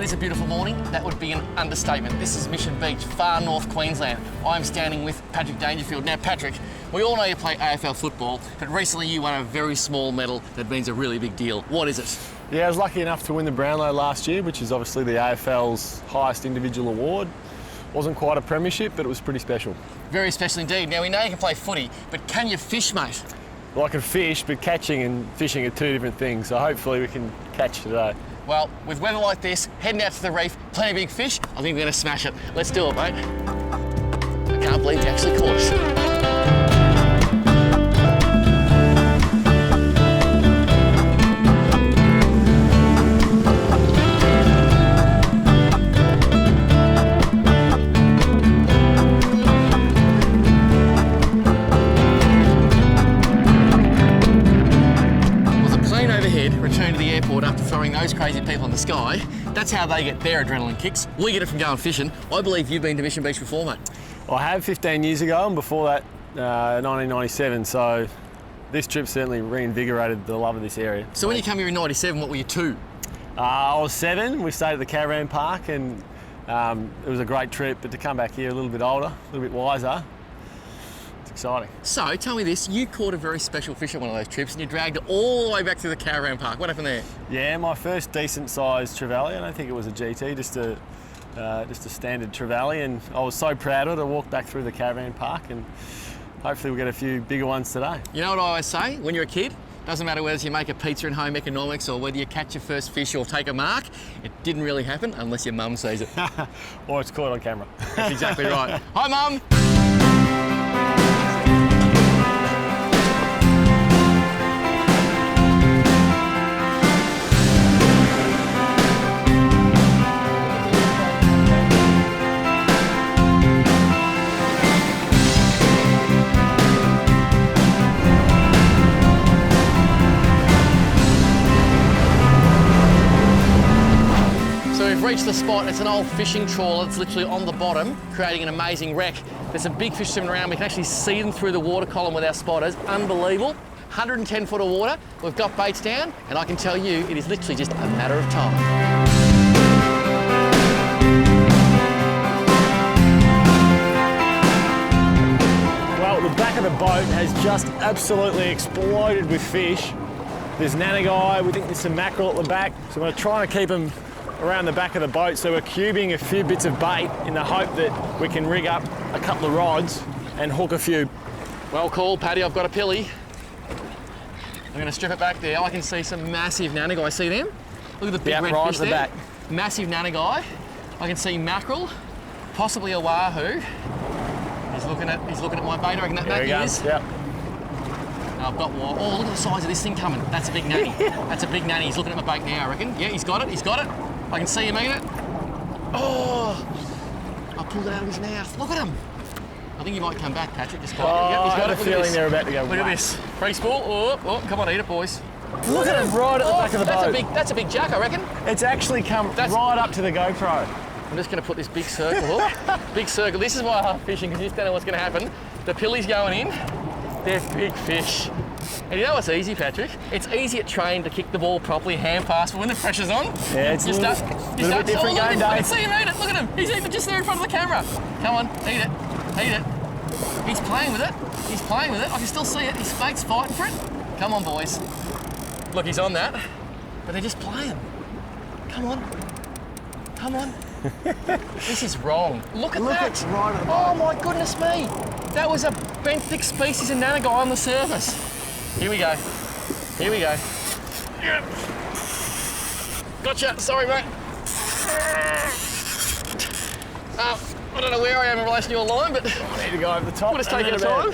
It is a beautiful morning. That would be an understatement. This is Mission Beach, far north Queensland. I'm standing with Patrick Dangerfield. Now, Patrick, we all know you play AFL football, but recently you won a very small medal that means a really big deal. What is it? Yeah, I was lucky enough to win the Brownlow last year, which is obviously the AFL's highest individual award. Wasn't quite a premiership, but it was pretty special. Very special indeed. Now, we know you can play footy, but can you fish, mate? Well, I can fish, but catching and fishing are two different things, so hopefully we can catch today. Well, with weather like this, heading out to the reef, plenty of big fish, I think we're going to smash it. Let's do it, mate. I can't believe you actually caught us. Return to the airport after throwing those crazy people in the sky. That's how they get their adrenaline kicks. We get it from going fishing. I believe you've been to Mission Beach before, mate. I have 15 years ago, and before that, 1997. So this trip certainly reinvigorated the love of this area. So when you come here in 97, what were you 2? I was 7. We stayed at the caravan park, and it was a great trip. But to come back here a little bit older, a little bit wiser, it's exciting. So tell me this, you caught a very special fish at one of those trips and you dragged it all the way back to the caravan park. What happened there? Yeah, my first decent sized trevally. I don't think it was a GT, just a standard trevally, and I was so proud of it. I walked back through the caravan park, and hopefully we'll get a few bigger ones today. You know what I always say, when you're a kid, doesn't matter whether you make a pizza in home economics or whether you catch your first fish or take a mark, it didn't really happen unless your mum sees it. Or it's caught on camera. That's exactly right. Hi, Mum. Reached the spot. It's an old fishing trawler. It's literally on the bottom, creating an amazing wreck. There's some big fish swimming around. We can actually see them through the water column with our spotters. Unbelievable. 110 foot of water. We've got baits down, and I can tell you, it is literally just a matter of time. Well, the back of the boat has just absolutely exploded with fish. There's nannykai. We think there's some mackerel at the back, so we're trying to keep them around the back of the boat, so we're cubing a few bits of bait in the hope that we can rig up a couple of rods and hook a few. Well called, Paddy. I've got a pilly. I'm going to strip it back there. I can see some massive nannykai. See them? Look at the big red fish there. Back. Massive nannykai. I can see mackerel, possibly a wahoo. He's looking at my bait. I reckon that is. Yep. I've got one. Oh, look at the size of this thing coming. That's a big nanny. That's a big nanny. He's looking at my bait now, I reckon. Yeah, he's got it. He's got it. I can see him eating it. Oh! I pulled it out of his mouth. Look at him. I think he might come back, Patrick. Just got it. Yep, he's got it. I have a feeling they're about to go. Look at this. Free spool. Oh, come on, eat it, boys. Look at him right at the back of the boat. That's a big jack, I reckon. It's actually come right up to the GoPro. I'm just going to put this big circle hook. Big circle. This is why I love fishing, because you just don't know what's going to happen. The pilly's going in. They're big fish. And you know what's easy, Patrick? It's easy at train to kick the ball properly, hand pass, but when the pressure's on, yeah, it's a little bit different game day. I can see him eat it. Look at him. He's eating it just there in front of the camera. Come on, eat it. Eat it. He's playing with it. He's playing with it. I can still see it. His mate's fighting for it. Come on, boys. Look, he's on that. But they're just playing. Come on. Come on. This is wrong. Look at that. Right at the oh my goodness me. That was a benthic species of nannykai on the surface. Here we go. Here we go. Gotcha. Sorry, mate. I don't know where I am in relation to your line, but I need to go over the top. We'll just take our time.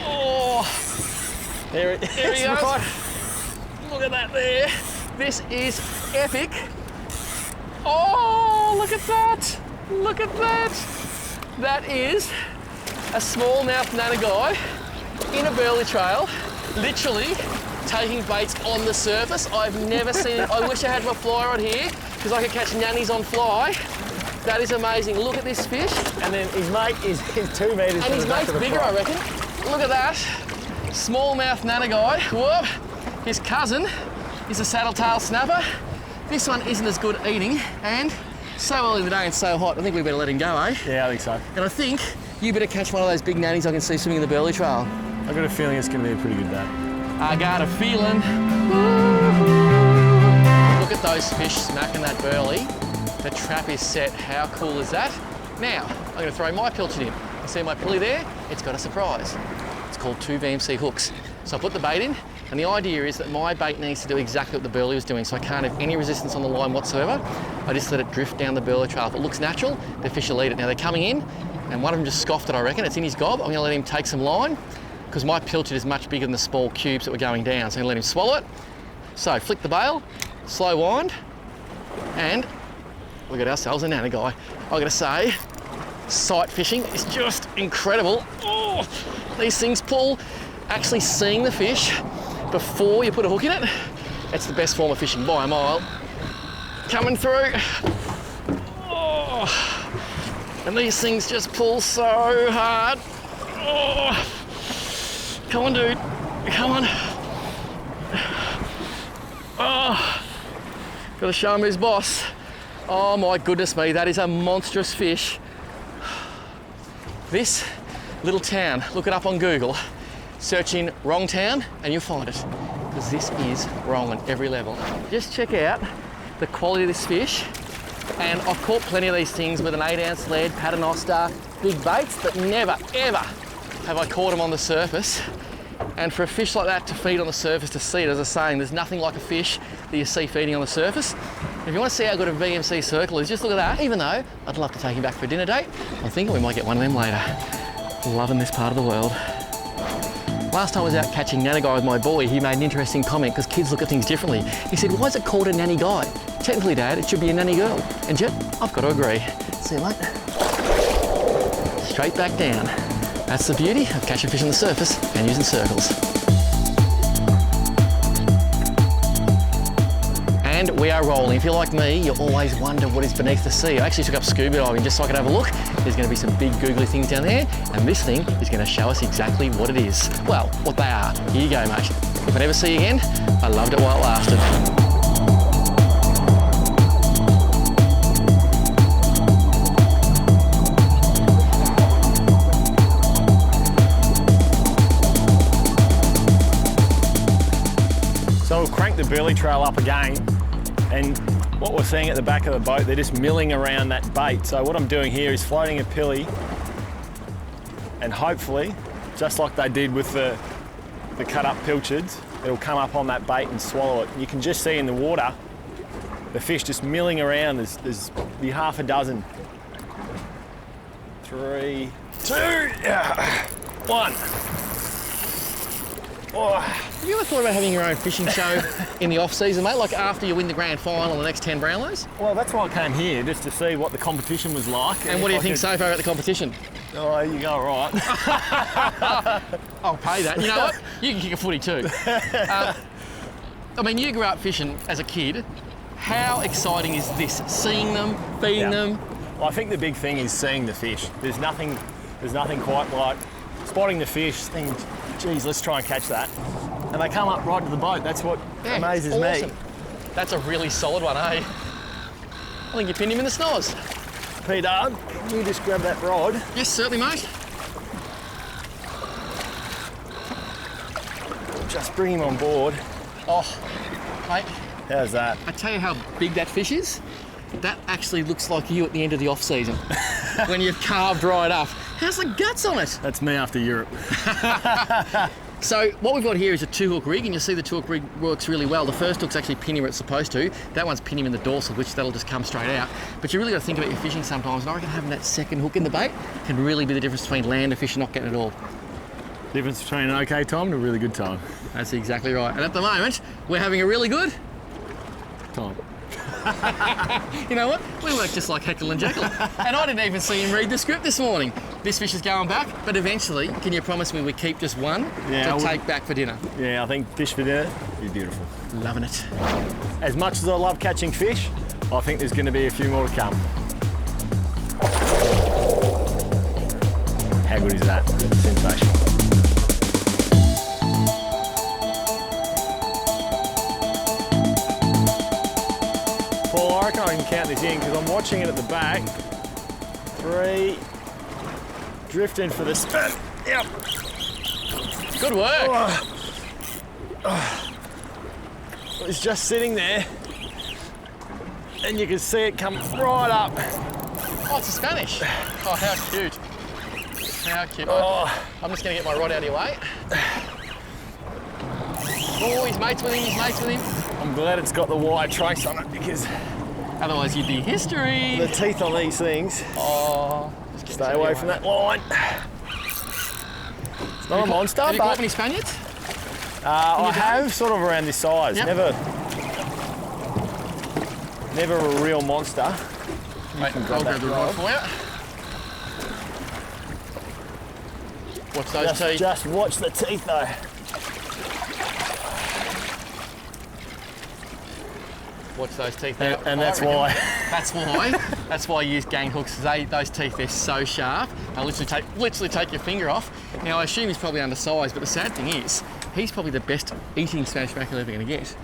Oh, there it is. Look at that there. This is epic. Oh, look at that. Look at that. That is a smallmouth nannykai in a burley trail, literally taking baits on the surface. I've never seen it. I wish I had my fly rod here because I could catch nannies on fly. That is amazing. Look at this fish. And then his mate is 2 metres. And his mate's bigger, I reckon. Look at that. Smallmouth nannykai. Whoop. His cousin is a saddle tail snapper. This one isn't as good eating, and so early in the day and so hot, I think we better let him go, eh? Yeah, I think so. And I think you better catch one of those big nannies I can see swimming in the burley trail. I've got a feeling it's going to be a pretty good day. I got a feeling. Look at those fish smacking that burley. The trap is set. How cool is that? Now, I'm going to throw my pilchard in. You see my pulley there? It's got a surprise. It's called 2 VMC hooks. So I put the bait in, and the idea is that my bait needs to do exactly what the burley was doing, so I can't have any resistance on the line whatsoever. I just let it drift down the burley trail. If it looks natural, the fish will eat it. Now they're coming in, and one of them just scoffed it, I reckon. It's in his gob. I'm going to let him take some line, because my pilchard is much bigger than the small cubes that were going down, so I'm going to let him swallow it. So flick the bail, slow wind, and we got ourselves a nannykai. I got to say, sight fishing is just incredible. Oh, these things pull. Actually seeing the fish before you put a hook in it, it's the best form of fishing by a mile. Coming through. Oh, and these things just pull so hard. Oh, come on, dude. Come on. Oh, gotta show him who's boss. Oh my goodness me, that is a monstrous fish. This little town, look it up on Google. Search in wrong town and you'll find it, because this is wrong on every level. Just check out the quality of this fish. And I've caught plenty of these things with an 8-ounce lead, paternoster, big baits, but never, ever have I caught them on the surface. And for a fish like that to feed on the surface, to see it, as I was saying, there's nothing like a fish that you see feeding on the surface. If you want to see how good a VMC circle is, just look at that. Even though I'd love to take him back for a dinner date, I'm thinking we might get one of them later. Loving this part of the world. Last time I was out catching nannykai with my boy, he made an interesting comment, because kids look at things differently. He said, why is it called a nannykai? Technically, Dad, it should be a nanny girl. And yet, I've got to agree. See you, mate. Straight back down. That's the beauty of catching fish on the surface and using circles. And we are rolling. If you're like me, you always wonder what is beneath the sea. I actually took up scuba diving just so I could have a look. There's going to be some big googly things down there, and this thing is going to show us exactly what it is. Well, what they are. Here you go, mate. If I never see you again, I loved it while it lasted. So we'll crank the burley trail up again, and what we're seeing at the back of the boat, they're just milling around that bait. So what I'm doing here is floating a pilly, and hopefully, just like they did with the cut up pilchards, it'll come up on that bait and swallow it. You can just see in the water, the fish just milling around. There's be half a dozen. 3, 2, 1. Oh. Have you ever thought about having your own fishing show in the off-season, mate? Like after you win the grand final, the next 10 Brownlows? Well, that's why I came here, just to see what the competition was like. And what do you think so far about the competition? Oh, you go right. I'll pay that. You know what? You can kick a footy too. I mean, you grew up fishing as a kid. How exciting is this? Seeing them, feeding them? Well, I think the big thing is seeing the fish. There's nothing quite like spotting the fish, thinking, geez, let's try and catch that. And they come up right to the boat. That's what amazes me. That's a really solid one, eh? I think you pinned him in the snores. Peter, can you just grab that rod? Yes, certainly, mate. Just bring him on board. Oh, mate. How's that? I tell you how big that fish is. That actually looks like you at the end of the off-season when you've carved right up. How's the guts on it? That's me after Europe. So what we've got here is a 2-hook rig, and you'll see the 2-hook rig works really well. The first hook's actually pinning where it's supposed to. That one's pinning in the dorsal, which that'll just come straight out. But you really got to think about your fishing sometimes, and I reckon having that second hook in the bait can really be the difference between land and fish not getting it all. Difference between an okay time and a really good time. That's exactly right. And at the moment, we're having a really good time. You know what? We work just like Heckle and Jekyll. And I didn't even see him read the script this morning. This fish is going back, but eventually, can you promise me we keep just one to take back for dinner? Yeah, I think fish for dinner is beautiful. Loving it. As much as I love catching fish, I think there's going to be a few more to come. How good is that? Sensational. count this in because I'm watching it at the back. 3, drifting for the spin. Yep. Good work. It's just sitting there, and you can see it come right up. Oh, it's a Spanish. Oh, how cute. How cute. Oh. I'm just going to get my rod out of your way. Oh, he's mates with him, he's mates with him. I'm glad it's got the wire trace on it because otherwise you'd be history. the teeth on these things. Oh. Stay away from that line. It's not a monster, have you but... caught any Spaniards? I have, sort of around this size. Yep. Never a real monster. Mate, I'll grab the rod for you. Watch those teeth. Just watch the teeth though. Watch those teeth. And that's why. That's why you use gang hooks. Those teeth, they're so sharp. They'll literally take your finger off. Now I assume he's probably undersized, but the sad thing is, he's probably the best eating Spanish mackerel ever going to get.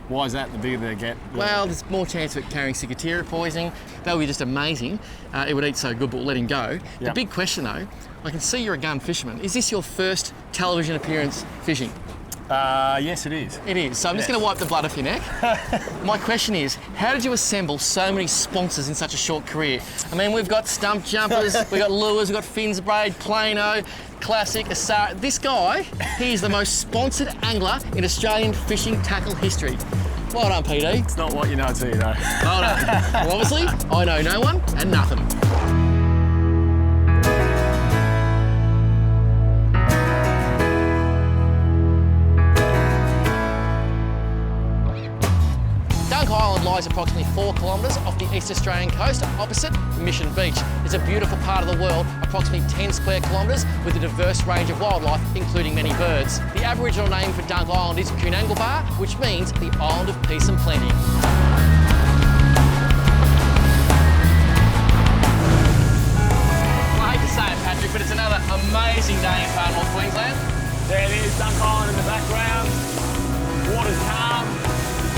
Why is that? The bigger they get? Well, there's more chance of it carrying ciguatera poisoning. That would be just amazing. It would eat so good, but we'll let him go. Yep. The big question though, I can see you're a gun fisherman. Is this your first television appearance fishing? Yes, it is. It is. So I'm just going to wipe the blood off your neck. My question is, how did you assemble so many sponsors in such a short career? I mean, we've got stump jumpers, we've got lures, we've got fins braid, Plano, Classic, Asara. This guy, he's the most sponsored angler in Australian fishing tackle history. Well done, PD. It's not what you know till you know. Well done. Well, obviously, I know no one and nothing. Lies approximately 4 kilometres off the East Australian coast, opposite Mission Beach. It's a beautiful part of the world, approximately 10 square kilometres, with a diverse range of wildlife, including many birds. The Aboriginal name for Dunk Island is Cunangalbar, which means the Island of Peace and Plenty. I hate to say it, Patrick, but it's another amazing day in far north Queensland. There it is, Dunk Island in the background. Water's calm.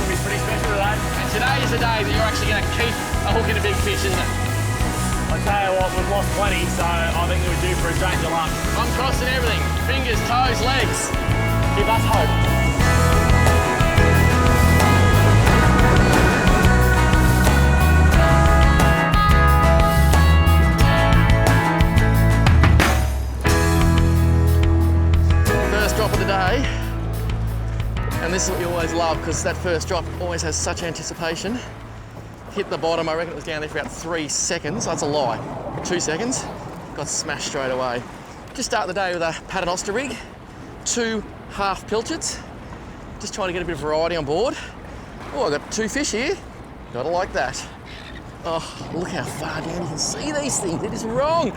It's pretty special today. And today is the day that you're actually going to keep a hook in a big fish, isn't it? I tell you what, we've lost plenty, so I think we're due for a change of luck. I'm crossing everything. Fingers, toes, legs. Give us hope. First drop of the day. And this is what you always love, because that first drop always has such anticipation. Hit the bottom, I reckon it was down there for about 3 seconds. That's a lie. 2 seconds. Got smashed straight away. Just start the day with a paternoster rig, 2 half pilchards. Just trying to get a bit of variety on board. Oh, I've got 2 fish here. Gotta like that. Oh, look how far down you can see these things. It is wrong.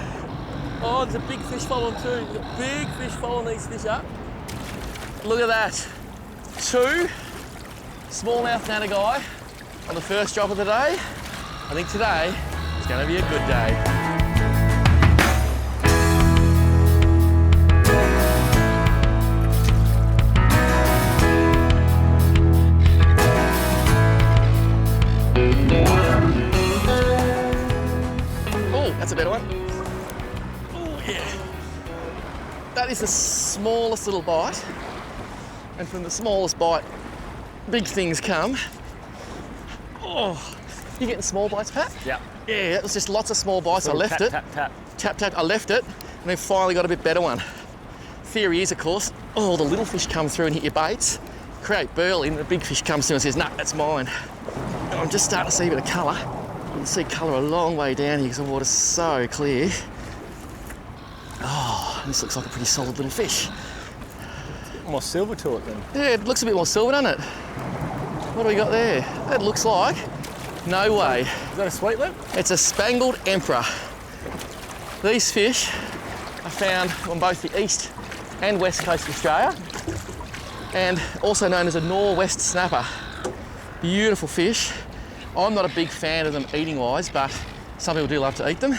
Oh, there's a big fish following too. There's a big fish following these fish up. Look at that. 2 smallmouth nannykai on the first drop of the day. I think today is going to be a good day. Oh, that's a better one. Oh, yeah. That is the smallest little bite. And from the smallest bite, big things come. Oh, you getting small bites, Pat? Yeah. Yeah, it was just lots of small bites. I left it. Tap, tap. Tap, tap, I left it, and then finally got a bit better one. Theory is, of course, the little fish come through and hit your baits, create burley, and the big fish comes through and says, "No, that's mine." And I'm just starting to see a bit of colour. You can see colour a long way down here because the water's so clear. Oh, this looks like a pretty solid little fish. More silver to it then. Yeah, it looks a bit more silver, doesn't it? What do we got there? That looks like, no way. Is that a sweet lip? It's a spangled emperor. These fish are found on both the east and west coast of Australia, and also known as a norwest snapper. Beautiful fish. I'm not a big fan of them eating wise, but some people do love to eat them.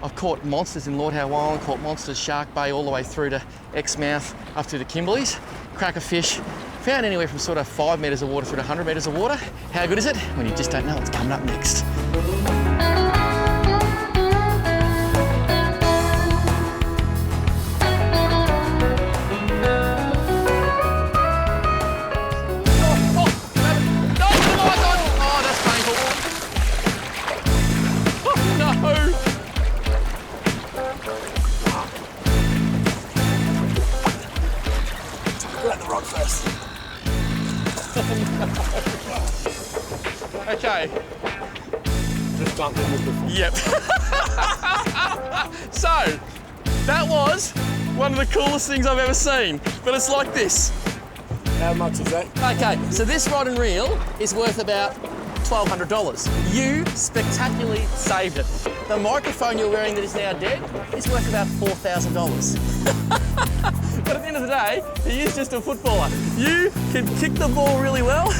I've caught monsters in Lord Howe Island, caught monsters Shark Bay all the way through to Exmouth up to the Kimberleys. Cracker fish, Found anywhere from sort of 5 metres of water through to 100 metres of water. How good is it? When you just don't know what's coming up next. Okay. Just bumped in with the front. Yep. So, that was one of the coolest things I've ever seen, but it's like this. How much is that? Okay, so this rod and reel is worth about $1,200. You spectacularly saved it. The microphone you're wearing that is now dead is worth about $4,000. But at the end of the day, he is just a footballer. You can kick the ball really well,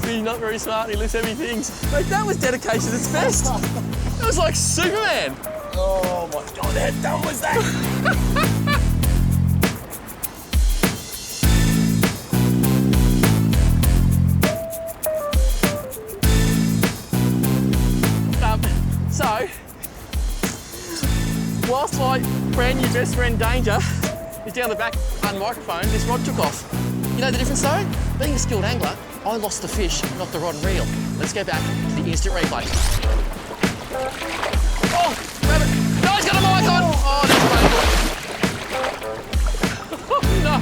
but you're not very smart and he lifts heavy things. Mate, that was dedication at its best. That was like Superman. Oh my God, how dumb was that? So, whilst my brand new best friend Danger is down the back on microphone, this rod took off. You know the difference though? Being a skilled angler, I lost the fish, not the rod and reel. Let's go back to the instant replay. Oh, grab it. No, he's got a mic on. Oh, that's painful. No.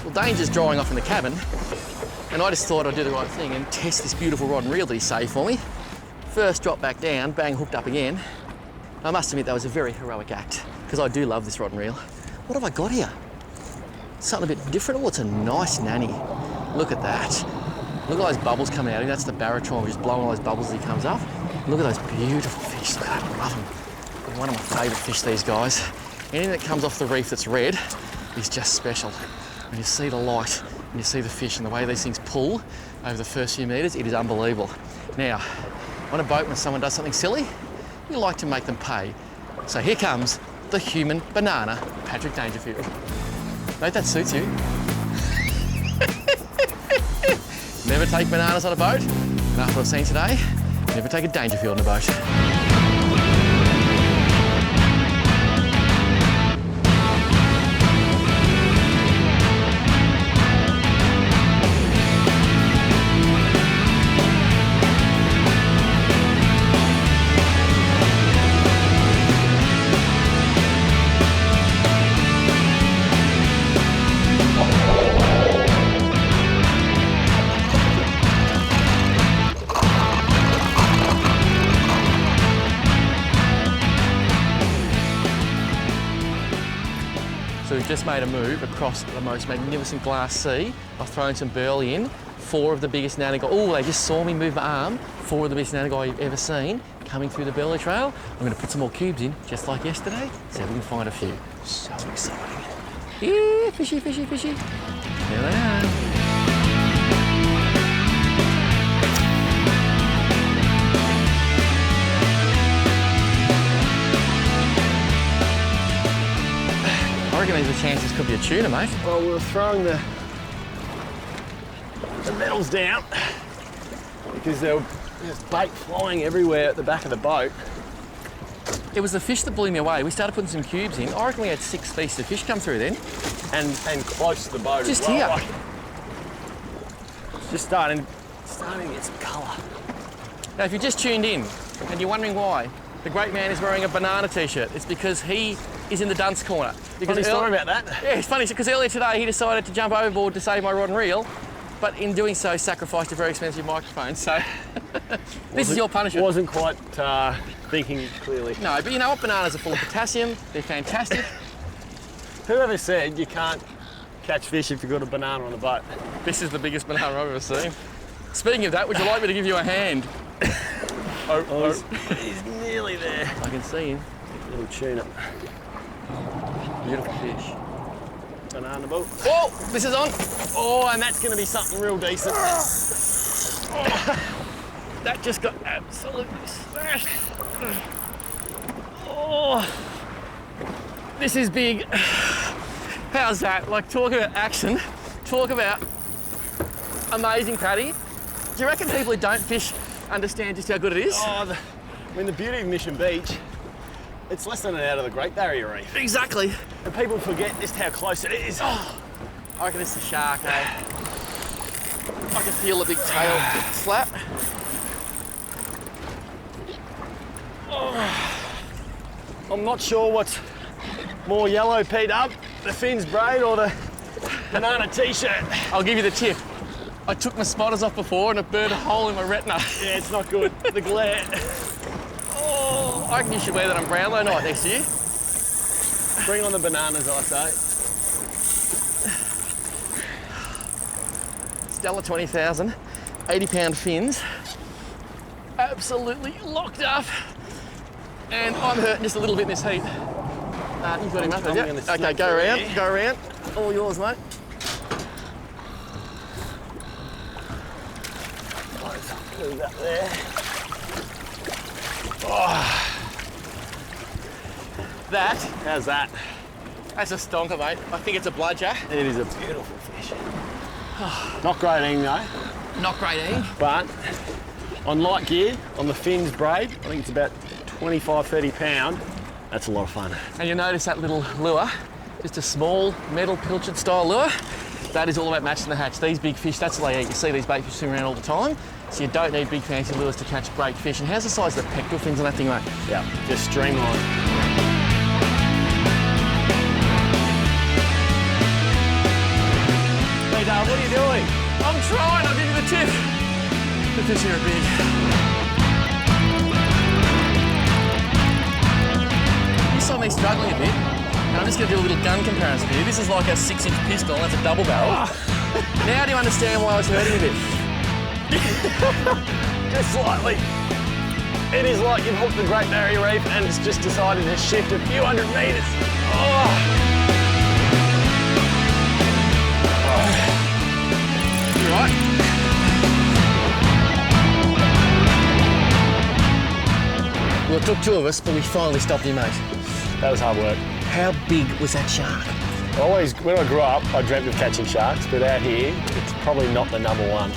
Well, Danger's drying off in the cabin. And I just thought I'd do the right thing and test this beautiful rod and reel that he saved for me. First drop back down, bang, hooked up again. I must admit that was a very heroic act, because I do love this rod and reel. What have I got here? Something a bit different. Oh, it's a nice nanny. Look at that. Look at those bubbles coming out of him. That's the baritone, just blowing all those bubbles as he comes up. Look at those beautiful fish. Look at that, I love them. They're one of my favourite fish, these guys. Anything that comes off the reef that's red is just special. When you see the light, and you see the fish and the way these things pull over the first few metres, it is unbelievable. Now, on a boat when someone does something silly, we like to make them pay. So here comes the human banana, Patrick Dangerfield. Mate, that suits you. Never take bananas on a boat. And after what I've seen today, never take a Dangerfield on a boat. So we've just made a move across the most magnificent glass sea. I've thrown some burley in, 4 of the biggest nannykai. Oh, they just saw me move my arm. 4 of the biggest nannykai you've ever seen coming through the burley trail. I'm going to put some more cubes in, just like yesterday, so we can find a few. So exciting. Yeah, fishy, fishy, fishy. There they are. I reckon there's a chance this could be a tuna, mate. Well, we were throwing the metals down because there's bait flying everywhere at the back of the boat. It was the fish that blew me away. We started putting some cubes in. I reckon we had 6 species of fish come through then. And close to the boat just as well. here. Like, it's just starting to get some colour. Now, if you just tuned in and you're wondering why, the great man is wearing a banana t-shirt. It's because he is in the dunce corner. Funny story about that. Yeah, it's funny because earlier today he decided to jump overboard to save my rod and reel, but in doing so sacrificed a very expensive microphone. So this is your punishment. Wasn't quite thinking clearly. No, but you know what? Bananas are full of potassium. They're fantastic. Whoever said you can't catch fish if you've got a banana on a boat? This is the biggest banana I've ever seen. Speaking of that, would you like me to give you a hand? He's nearly there. I can see him. Little tuna. Beautiful fish. Banana boat. Oh, this is on. Oh, and that's going to be something real decent. Oh, that just got absolutely smashed. Oh. This is big. How's that? Like, talk about action. Talk about amazing, Paddy. Do you reckon people who don't fish understand just how good it is? Oh, I mean, the beauty of Mission Beach, it's less than an hour of the Great Barrier Reef. Exactly. And people forget just how close it is. Oh, I reckon it's a shark, eh? I can feel a big tail slap. Oh, I'm not sure what's more yellow peed up, the Finn's braid or the banana t-shirt. I'll give you the tip. I took my spotters off before and it burned a hole in my retina. Yeah, it's not good, the glare. Oh, I reckon you should wear that on Brownlow night next year. Bring on the bananas, I say. Stella 20,000, 80-pound fins, absolutely locked up. And I'm hurting just a little bit in this heat. You've got him up, have you? Okay, go around, all yours, mate. Move that there. Oh. How's that? That's a stonker, mate. I think it's a bludger. It is a beautiful fish. Not great eating though. Not great eating. But on light gear, on the Finn's braid, I think it's about 25, 30 pound. That's a lot of fun. And you'll notice that little lure, just a small metal pilchard style lure. That is all about matching the hatch. These big fish, that's what they eat. You see these bait fish swimming around all the time. So you don't need big fancy lures to catch great fish. And how's the size of the pectoral fins on that thing, mate? Yeah, just streamlined. Hey Dale, what are you doing? I'm trying, I'll give you the tip. The fish here are big. You saw me struggling a bit, and I'm just going to do a little gun comparison here. This is like a 6-inch pistol, that's a double barrel. Now do you understand why I was hurting a bit? Just slightly. It is like you've hooked the Great Barrier Reef and it's just decided to shift a few hundred metres. You right? Well, it took two of us, but we finally stopped him, mate. That was hard work. How big was that shark? When I grew up, I dreamt of catching sharks, but out here, it's probably not the number one.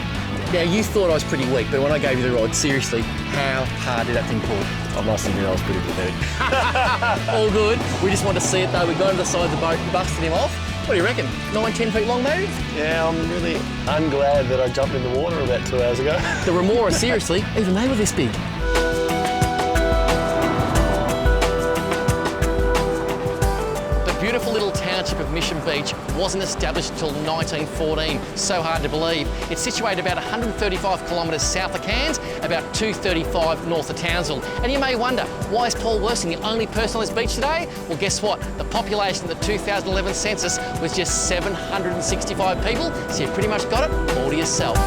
Now, you thought I was pretty weak, but when I gave you the rod, seriously, how hard did that thing pull? I must admit I was pretty pathetic. All good. We just wanted to see it, though. We got on the side of the boat, busted him off. What do you reckon? 9, 10 feet long, maybe? Yeah, I'm really unglad that I jumped in the water about 2 hours ago. The remora, seriously, even they were this big. The beautiful little township of Mission Beach wasn't established until 1914. So hard to believe. It's situated about 135 kilometres south of Cairns, about 235 north of Townsville. And you may wonder, why is Paul Worsing the only person on this beach today? Well, guess what? The population of the 2011 census was just 765 people, so you pretty much got it all to yourself.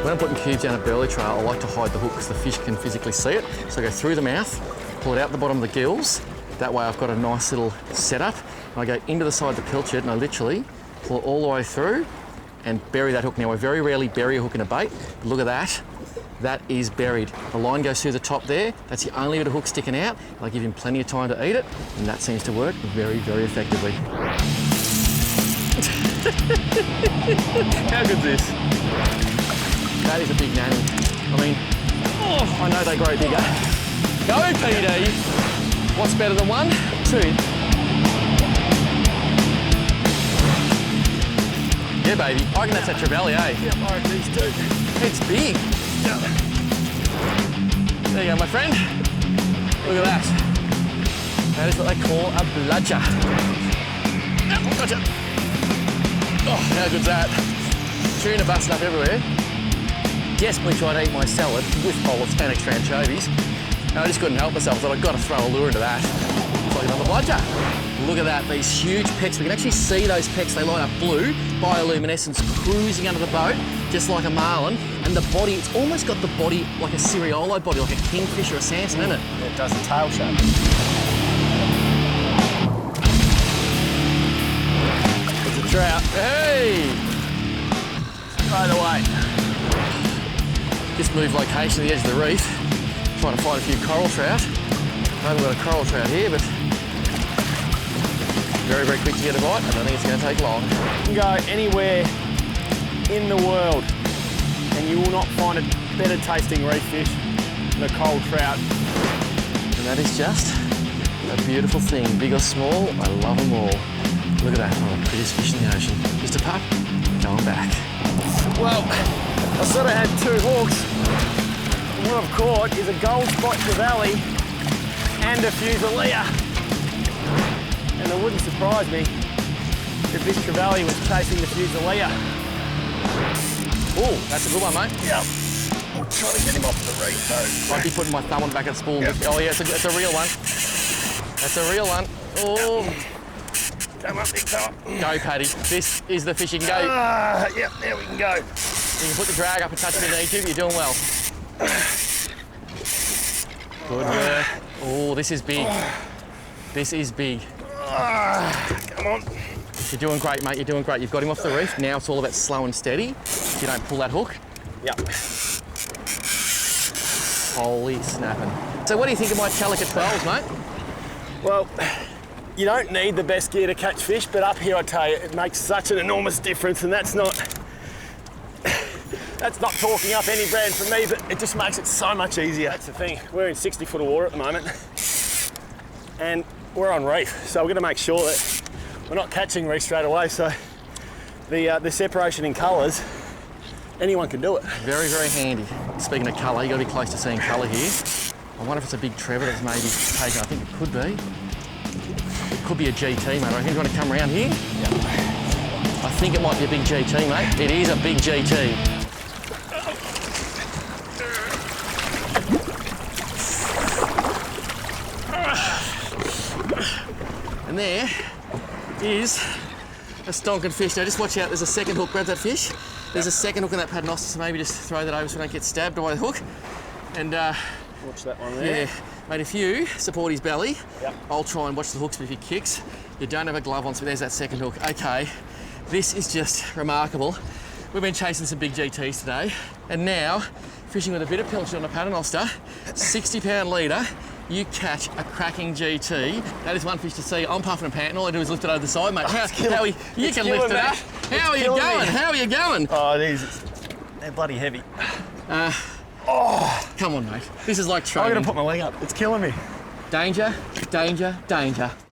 When I'm putting cubes down a burley trail, I like to hide the hook because the fish can physically see it. So I go through the mouth, pull it out the bottom of the gills. That way I've got a nice little setup. And I go into the side of the pilchard and I literally pull it all the way through and bury that hook. Now, I very rarely bury a hook in a bait, but look at that. That is buried. The line goes through the top there. That's the only bit of hook sticking out. I give him plenty of time to eat it, and that seems to work very, very effectively. How good's this? That is a big nanny. I mean, oh, I know they grow bigger. Go, PD! What's better than 1? 2. Yeah, baby. I reckon that's a trevally, eh? Yeah, I reckon these too. It's big. Yeah. There you go, my friend. Look at that. That is what they call a bludger. Oh, gotcha. Oh, how good's that? Tuna busting up everywhere. Desperately tried to eat my salad with olives and extra anchovies. And I just couldn't help myself. I thought I've got to throw a lure into that. It's like another bludger. Look at that, these huge pecks. We can actually see those pecks. They light up blue, bioluminescence cruising under the boat, just like a marlin. And the body, it's almost got the body like a Ceriolo body, like a kingfish or a Sanson, isn't it? It does a tail shape. It's a trout. Hey! Straight away. moved location to the edge of the reef, trying to find a few coral trout. I haven't got a coral trout here, but very, very quick to get a bite. I don't think it's going to take long. You can go anywhere in the world and you will not find a better tasting reef fish than a coral trout. And that is just a beautiful thing. Big or small, I love them all. Look at that, one of the prettiest fish in the ocean. Just a pup, going back. Well, I sort of had 2 hooks. And what I've caught is a gold spot trevally and a fusilier. And it wouldn't surprise me if this trevally was chasing the fusilier. Oh, that's a good one, mate. Yep. I'm trying to get him off the reef though. I'd be putting my thumb on the back of the spool. Yep. Oh yeah, it's a real one. That's a real one. Oh. Come up, big top. Go, Paddy. This is the fish you can go. Yep, there we can go. You can put the drag up and touch it if you need to, but you're doing well. Good work. Oh, this is big. This is big. Come on. You're doing great, mate. You're doing great. You've got him off the reef. Now it's all about slow and steady. So you don't pull that hook. Yep. Holy snapping. So what do you think of my Calicut 12s, mate? Well, you don't need the best gear to catch fish, but up here I tell you, it makes such an enormous difference, and that's not talking up any brand for me, but it just makes it so much easier. That's the thing. We're in 60 foot of water at the moment, and we're on reef, so we're going to make sure that we're not catching reef straight away. So the separation in colours, anyone can do it. Very, very handy. Speaking of colour, you got to be close to seeing colour here. I wonder if it's a big trevor that's maybe taken. I think it could be. It could be a GT, mate. I reckon you want to come around here. Yep. I think it might be a big GT, mate. It is a big GT. And there is a stonking fish. Now just watch out, there's a second hook. Grab that fish. There's a second hook in that paternoster, so maybe just throw that over so we don't get stabbed by the hook. And watch that one there. yeah, mate, if you support his belly, yep. I'll try and watch the hooks, but if he kicks, you don't have a glove on, so there's that second hook. Okay, this is just remarkable. We've been chasing some big GTs today, and now, fishing with a bit of pilchard on a paternoster, 60-pound leader, you catch a cracking GT. That is one fish to see. I'm puffing and panting. All I do is lift it over the side, mate. You can lift it up. How are you going? How are you going? Oh, it is. They're bloody heavy. Come on, mate. This is like training. I'm going to put my leg up. It's killing me. Danger, danger, danger.